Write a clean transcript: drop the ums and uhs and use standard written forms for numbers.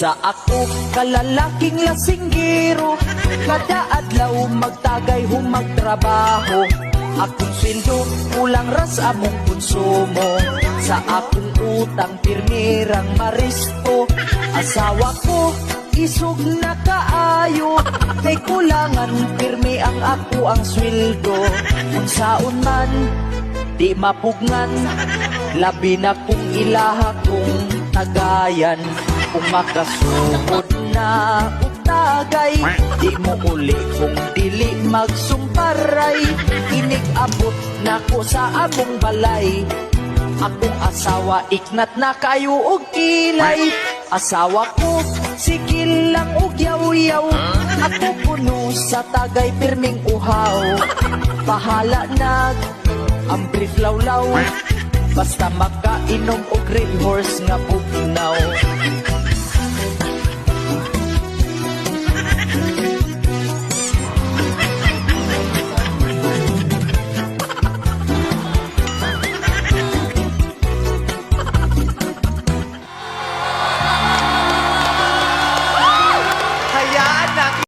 Sa ako kalalaking lasinggero, kada adlaw magtagay humagtrabaho. Akong sweldo kulang ras among konsumo, sa akong utang pirmirang maristo. Asawa ko isog na kaayo, kay kulangan pirmi ang ako ang sweldo. Kung saon man di mapugngan, labi na kung ilaha kong tagayan. Kung makasugod na utagay, di mo uli kung dili magsumparay. Inig-abot na ko sa among balay, akong asawa iknat na kayo og kilay. Asawa ko sigil lang og yaw-yaw, ako puno sa tagay pirming uhaw. Bahala nag ang brief lawlaw, basta makainom og green horse nga bugnaw.